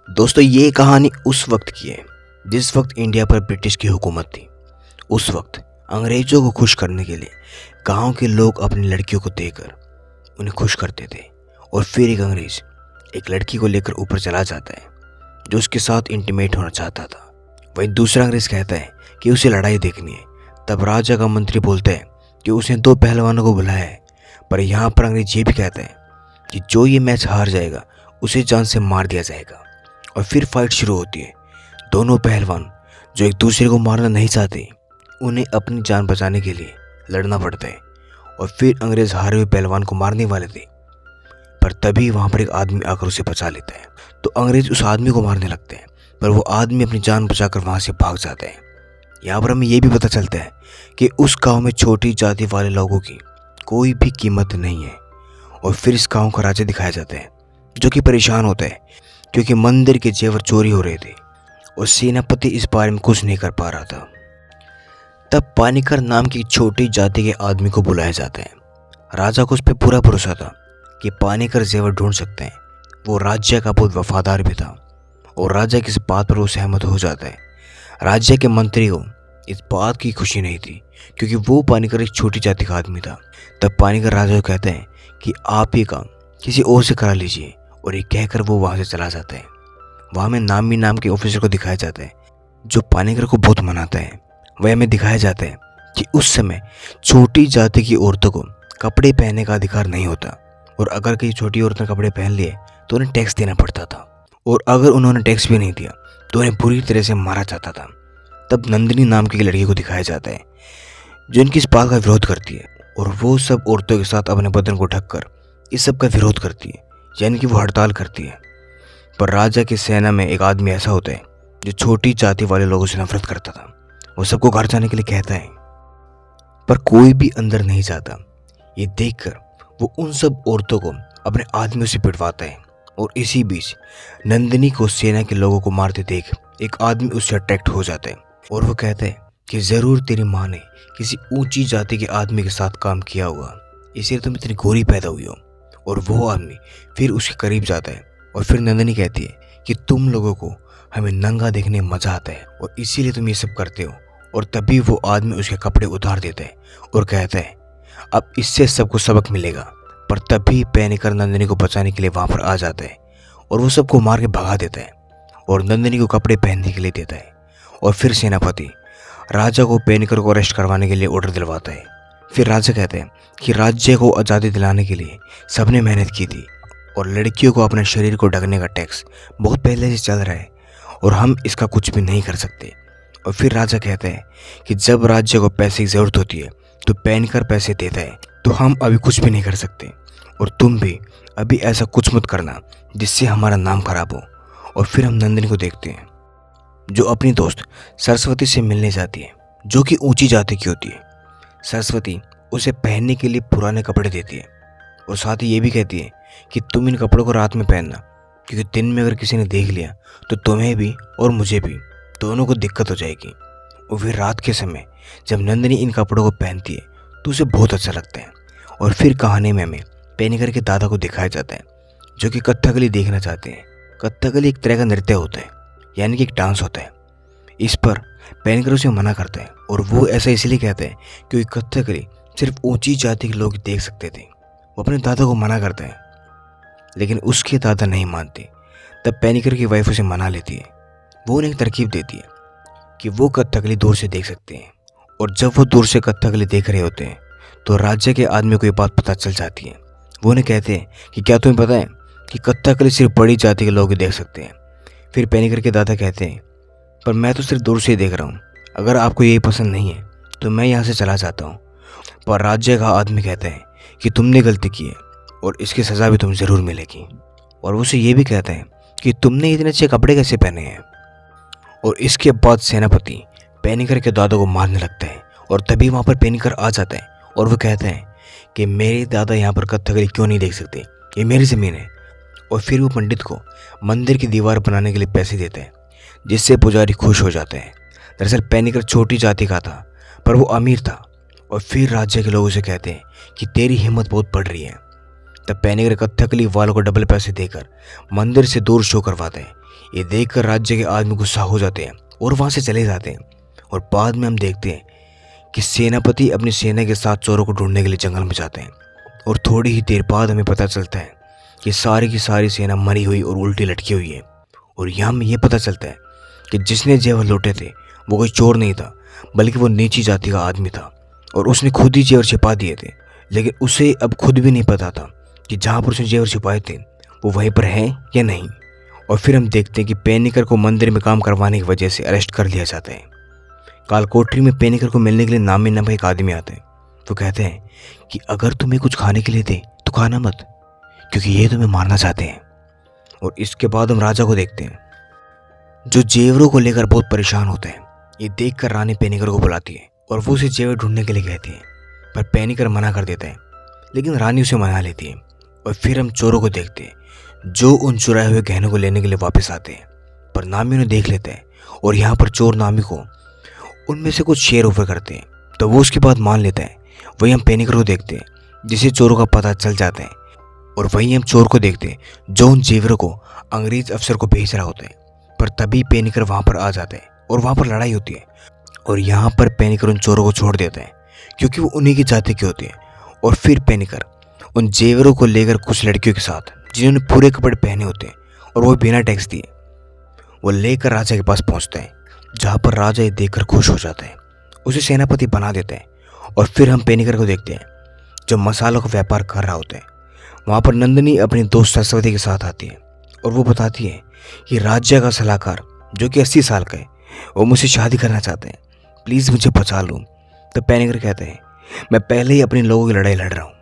दोस्तों ये कहानी उस वक्त की है जिस वक्त इंडिया पर ब्रिटिश की हुकूमत थी। उस वक्त अंग्रेज़ों को खुश करने के लिए गांव के लोग अपनी लड़कियों को देकर उन्हें खुश करते थे। और फिर एक अंग्रेज़ एक लड़की को लेकर ऊपर चला जाता है जो उसके साथ इंटीमेट होना चाहता था। वहीं दूसरा अंग्रेज़ कहता है कि उसे लड़ाई देखनी है। तब राजा का मंत्री बोलता है कि उसने 2 पहलवानों को बुलाया है, पर यहाँ पर अंग्रेज़ ये भी कहता है कि जो ये मैच हार जाएगा उसे जान से मार दिया जाएगा। और फिर फाइट शुरू होती है। दोनों पहलवान जो एक दूसरे को मारना नहीं चाहते, उन्हें अपनी जान बचाने के लिए लड़ना पड़ता है। और फिर अंग्रेज़ हारे हुए पहलवान को मारने वाले थे, पर तभी वहाँ पर एक आदमी आकर उसे बचा लेता है। तो अंग्रेज़ उस आदमी को मारने लगते हैं, पर वो आदमी अपनी जान बचाकर वहाँ से भाग जाता है। यहाँ पर हमें ये भी पता चलता है कि उस गाँव में छोटी जाति वाले लोगों की कोई भी कीमत नहीं है। और फिर इस गाँव का राजा दिखाया जाता है जो कि परेशान होता है क्योंकि मंदिर के जेवर चोरी हो रहे थे और सेनापति इस बारे में कुछ नहीं कर पा रहा था। तब पानीकर नाम की छोटी जाति के आदमी को बुलाया जाता है। राजा को उस पर पूरा भरोसा था कि पानीकर जेवर ढूंढ सकते हैं। वो राज्य का बहुत वफादार भी था और राजा की इस बात पर वो सहमत हो जाता है। राज्य के मंत्री को इस बात की खुशी नहीं थी क्योंकि वो पानीकर एक छोटी जाति का आदमी था। तब पानीकर राजा को कहते हैं कि आप ये काम किसी और से करा लीजिए, और ये कहकर वो वहाँ से चला जाता है। वहाँ में नामी नाम के ऑफिसर को दिखाया जाता है जो पानीकर को बहुत मनाता है। वह हमें दिखाया जाता है कि उस समय छोटी जाति की औरतों को कपड़े पहनने का अधिकार नहीं होता, और अगर कई छोटी औरतें कपड़े पहन लिए तो उन्हें टैक्स देना पड़ता था, और अगर उन्होंने टैक्स भी नहीं दिया तो उन्हें बुरी तरह से मारा जाता था। तब नंदिनी नाम की लड़की को दिखाया जाता है जो इनकी इस बात का विरोध करती है, और वो सब औरतों के साथ अपने बदन को ढककर इस सब का विरोध करती है, यानी कि वो हड़ताल करती है। पर राजा की सेना में एक आदमी ऐसा होता है जो छोटी जाति वाले लोगों से नफरत करता था। वो सबको घर जाने के लिए कहता है, पर कोई भी अंदर नहीं जाता। ये देखकर वो उन सब औरतों को अपने आदमियों से पिटवाता है। और इसी बीच नंदिनी को सेना के लोगों को मारते देख एक आदमी उससे अट्रैक्ट हो जाता है, और वो कहता है कि ज़रूर तेरी माँ ने किसी ऊंची जाति के आदमी के साथ काम किया होगा, इसलिए तुम इतनी गोरी पैदा हुई हो। और वो आदमी फिर उसके करीब जाता है, और फिर नंदिनी कहती है कि तुम लोगों को हमें नंगा देखने में मज़ा आता है और इसीलिए तुम ये सब करते हो। और तभी वो आदमी उसके कपड़े उतार देता है और कहता है अब इससे सबको सबक मिलेगा। पर तभी पैनिकर नंदिनी को बचाने के लिए वहाँ पर आ जाता है और वो सबको मार के भगा देता है और नंदिनी को कपड़े पहनने के लिए देता है। और फिर सेनापति राजा को पैनिकर को अरेस्ट करवाने के लिए ऑर्डर दिलवाता है। फिर राजा कहते हैं कि राज्य को आज़ादी दिलाने के लिए सबने मेहनत की थी, और लड़कियों को अपने शरीर को ढकने का टैक्स बहुत पहले से चल रहा है और हम इसका कुछ भी नहीं कर सकते। और फिर राजा कहते हैं कि जब राज्य को पैसे की ज़रूरत होती है तो पैनिकर पैसे देता है, तो हम अभी कुछ भी नहीं कर सकते, और तुम भी अभी ऐसा कुछ मत करना जिससे हमारा नाम खराब हो। और फिर हम नंदिनी को देखते हैं जो अपनी दोस्त सरस्वती से मिलने जाती है जो कि ऊंची जाति की होती है। सरस्वती उसे पहनने के लिए पुराने कपड़े देती है और साथ ही ये भी कहती है कि तुम इन कपड़ों को रात में पहनना, क्योंकि दिन में अगर किसी ने देख लिया तो तुम्हें भी और मुझे भी दोनों को दिक्कत हो जाएगी। और फिर रात के समय जब नंदिनी इन कपड़ों को पहनती है तो उसे बहुत अच्छा लगता है। और फिर कहानी में हमें पैनिकर के दादा को दिखाया जाता है जो कि कथकली देखना चाहते हैं। कथकली एक तरह का नृत्य होता है, यानी कि एक डांस होता है। इस पर पैनिकर उसे मना करता है, और वो ऐसा इसलिए कहता है क्योंकि कथकली सिर्फ ऊंची जाति के लोग देख सकते थे। वो अपने दादा को मना करता है, लेकिन उसके दादा नहीं मानते। तब पैनिकर की वाइफ उसे मना लेती है। वो उन्हें एक तरकीब देती है कि वो कथकली दूर से देख सकते हैं, और जब वो दूर से कथकली देख रहे होते हैं तो राज्य के आदमी को ये बात पता चल जाती है। वो उन्हें कहते हैं कि क्या तुम्हें पता है कि कथकली सिर्फ बड़ी जाति के लोग ही देख सकते हैं। फिर पैनिकर के दादा कहते हैं पर मैं तो सिर्फ दूर से ही देख रहा हूँ, अगर आपको यही पसंद नहीं है तो मैं यहाँ से चला जाता हूँ। पर राज्य का आदमी कहता है कि तुमने गलती की है और इसकी सज़ा भी तुम्हें ज़रूर मिलेगी। और उसे ये भी कहता है कि तुमने इतने अच्छे कपड़े कैसे पहने हैं। और इसके बाद सेनापति पैनिकर के दादा को मारने लगता है, और तभी वहाँ पर पैनिकर आ जाता है और वो कहता है कि मेरे दादा यहाँ पर कथकली क्यों नहीं देख सकते, ये मेरी ज़मीन है। और फिर वो पंडित को मंदिर की दीवार बनाने के लिए पैसे देता है, जिससे पुजारी खुश हो जाते हैं। दरअसल पैनिकर छोटी जाति का था पर वो अमीर था। और फिर राज्य के लोग उसे कहते हैं कि तेरी हिम्मत बहुत बढ़ रही है। तब पैनिकर कथकली वालों को डबल पैसे देकर मंदिर से दूर शो करवाते हैं, ये देखकर राज्य के आदमी गुस्सा हो जाते हैं और वहाँ से चले जाते हैं। और बाद में हम देखते हैं कि सेनापति अपनी सेना के साथ चोरों को ढूंढने के लिए जंगल में जाते हैं। और थोड़ी ही देर बाद हमें पता चलता है कि सारी की सारी सेना मरी हुई और उल्टी लटकी हुई है। और यहाँ हमें ये पता चलता है कि जिसने जेवर लूटे थे वो कोई चोर नहीं था, बल्कि वो नीची जाति का आदमी था और उसने खुद ही जेवर छिपा दिए थे। लेकिन उसे अब खुद भी नहीं पता था कि जहाँ पर उसने जेवर छिपाए थे वो वहीं पर है या नहीं। और फिर हम देखते हैं कि पेनिकर को मंदिर में काम करवाने की वजह से अरेस्ट कर लिया जाता है। कालकोठरी में पेनिकर को मिलने के लिए नामी नाम का एक आदमी आता है। वो कहते हैं कि अगर तुम्हें कुछ खाने के लिए दे तो खाना मत, क्योंकि ये तुम्हें मारना चाहते हैं। और इसके बाद हम राजा को देखते हैं जो जेवरों को लेकर बहुत परेशान होता है। ये देखकर रानी पेनिकर को बुलाती है और वो उसे जेवर ढूंढने के लिए कहती है, पर पेनिकर मना कर देता है। लेकिन रानी उसे मना लेती है। और फिर हम चोरों को देखते हैं जो उन चुराए हुए गहनों को लेने के लिए वापस आते हैं, पर नामी उन्हें देख लेता है। और यहाँ पर चोर नामी को उनमें से कुछ शेयर ऑफर करते हैं, तो वो उसकी बात मान लेता है। वहीं हम पेनिकर को देखते हैं जिसे चोरों का पता चल जाता है। और वहीं हम चोर को देखते हैं जो उन जेवरों को अंग्रेज अफसर को भेज रहा होता है। पर तभी पेनिकर वहाँ पर आ जाता है और वहाँ पर लड़ाई होती है। और यहाँ पर पेनिकर उन चोरों को छोड़ देता है क्योंकि वो उन्हीं की जाति के होते हैं। और फिर पेनिकर उन जेवरों को लेकर कुछ लड़कियों के साथ जिन्होंने पूरे कपड़े पहने होते हैं और वो बिना टैक्स दिए, वो लेकर राजा के पास पहुँचता है, जहाँ पर राजा ये देखकर खुश हो जाता है, उसे सेनापति बना देता है। और फिर हम पेनिकर को देखते हैं जो मसालों का व्यापार कर रहा होता है। वहाँ पर नंदिनी अपनी दोस्त सरस्वती के साथ आती है और वो बताती है कि राज्य का सलाहकार जो कि 80 साल का है वो मुझसे शादी करना चाहते हैं, प्लीज़ मुझे बचा लो। तो पेनिकर कहते हैं, मैं पहले ही अपने लोगों की लड़ाई लड़ रहा हूँ,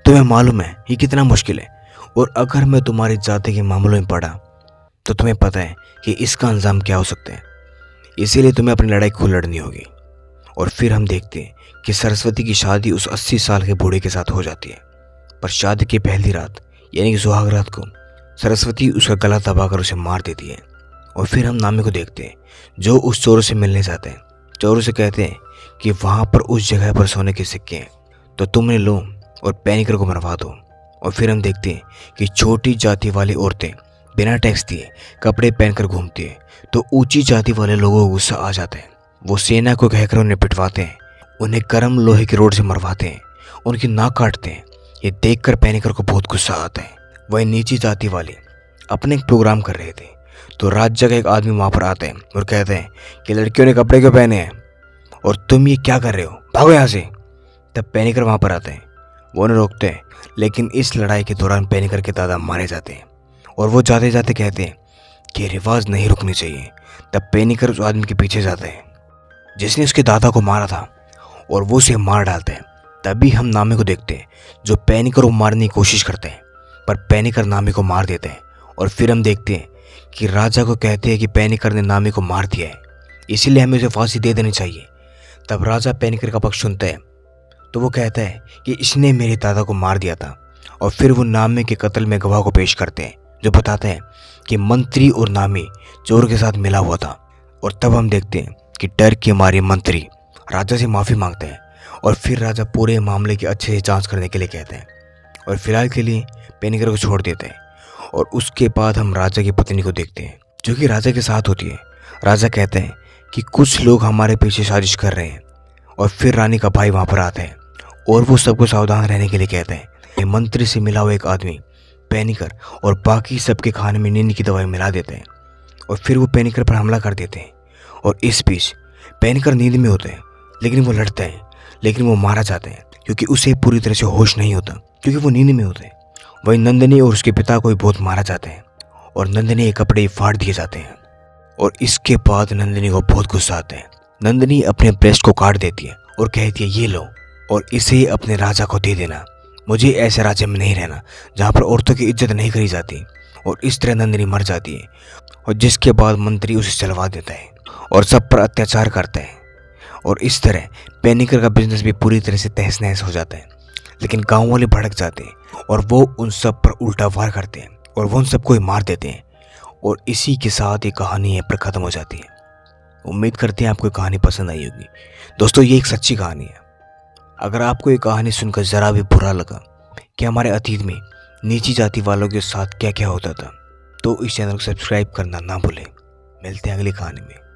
तुम्हें मालूम है ये कितना मुश्किल है, और अगर मैं तुम्हारी जाति के मामलों में पड़ा तो तुम्हें पता है कि इसका अंजाम क्या हो सकता है, इसीलिए तुम्हें अपनी लड़ाई खुद लड़नी होगी। और फिर हम देखते हैं कि सरस्वती की शादी उस 80 साल के बूढ़े के साथ हो जाती है। पर शादी की पहली रात यानी कि सुहाग रात को सरस्वती उसका गला दबाकर उसे मार देती है। और फिर हम नामी को देखते हैं जो उस चोरों से मिलने जाते हैं। चोरों से कहते हैं कि वहाँ पर उस जगह पर सोने के सिक्के हैं, तो तुम उन्हें लो और पेनिकर को मरवा दो। और फिर हम देखते हैं कि छोटी जाति वाली औरतें बिना टैक्स दिए कपड़े पहनकर घूमती है, तो ऊंची जाति वाले लोगों को गुस्सा आ जाता है। वो सेना को कहकर उन्हें पिटवाते हैं, उन्हें गर्म लोहे की रोड से मरवाते हैं, उनकी नाक काटते हैं। ये देखकर पेनिकर को बहुत गुस्सा आता है। वह नीची जाति वाले अपने एक प्रोग्राम कर रहे थे, तो राज्य का एक आदमी वहाँ पर आता है और कहते हैं कि लड़कियों ने कपड़े क्यों पहने हैं और तुम ये क्या कर रहे हो, भागो यहाँ से। तब पेनिकर वहाँ पर आते हैं, वो उन्हें रोकते हैं, लेकिन इस लड़ाई के दौरान पेनिकर के दादा मारे जाते हैं। और वो जाते जाते कहते हैं कि रिवाज नहीं रुकनी चाहिए। तब पेनिकर उस आदमी के पीछे जाता है जिसने उसके दादा को मारा था और वो उसे मार डालते हैं। तभी हम नामी को देखते हैं जो पेनिकर को मारने की कोशिश करते हैं, पर पेनिकर नामी को मार देते हैं। और फिर हम देखते हैं कि राजा को कहते हैं कि पेनिकर ने नामी को मार दिया है, इसीलिए हमें उसे फांसी दे देनी चाहिए। तब राजा पेनिकर का पक्ष सुनता है, तो वो कहता है कि इसने मेरे दादा को मार दिया था। और फिर वो नामी के कत्ल में गवाह को पेश करते हैं जो बताते हैं कि मंत्री और नामी चोर के साथ मिला हुआ था। और तब हम देखते हैं कि डर के मारे मंत्री राजा से माफ़ी मांगते हैं और फिर राजा पूरे मामले की अच्छे से जांच करने के लिए कहते हैं और फिलहाल के लिए पेनिकर को छोड़ देते हैं। और उसके बाद हम राजा की पत्नी को देखते हैं जो कि राजा के साथ होती है। राजा कहते हैं कि कुछ लोग हमारे पीछे साजिश कर रहे हैं। और फिर रानी का भाई वहाँ पर आता है और वो सबको सावधान रहने के लिए कहते हैं कि मंत्री से मिला हुआ एक आदमी पेनिकर और बाकी सबके खाने में नींद की दवाई मिला देते हैं। और फिर वो पेनिकर पर हमला कर देते हैं। और इस बीच पेनिकर नींद में होते हैं, लेकिन वो लड़ते हैं, लेकिन वो मारा जाता है क्योंकि उसे पूरी तरह से होश नहीं होता, क्योंकि वो नींद में होते हैं। वहीं नंदिनी और उसके पिता को भी बहुत मारा जाता है और नंदिनी के कपड़े फाड़ दिए जाते हैं। और इसके बाद नंदिनी को बहुत गुस्सा आता है। नंदिनी अपने ब्रेस्ट को काट देती है और कहती है, ये लो और इसे अपने राजा को दे देना, मुझे ऐसे राज्य में नहीं रहना जहाँ पर औरतों की इज्जत नहीं करी जाती। और इस तरह नंदिनी मर जाती है। और जिसके बाद मंत्री उसे चलवा देता है और सब पर अत्याचार करता है। और इस तरह पेनिकर का बिजनेस भी पूरी तरह से तहस नहस हो जाता है। लेकिन गांव वाले भड़क जाते हैं और वो उन सब पर उल्टा वार करते हैं और वो उन सबको ही मार देते हैं। और इसी के साथ ये कहानी यहाँ पर ख़त्म हो जाती है। उम्मीद करते हैं आपको कहानी पसंद आई होगी। दोस्तों, ये एक सच्ची कहानी है। अगर आपको ये कहानी सुनकर ज़रा भी बुरा लगा कि हमारे अतीत में नीची जाति वालों के साथ क्या क्या होता था, तो इस चैनल को सब्सक्राइब करना ना भूलें। मिलते हैं अगली कहानी में।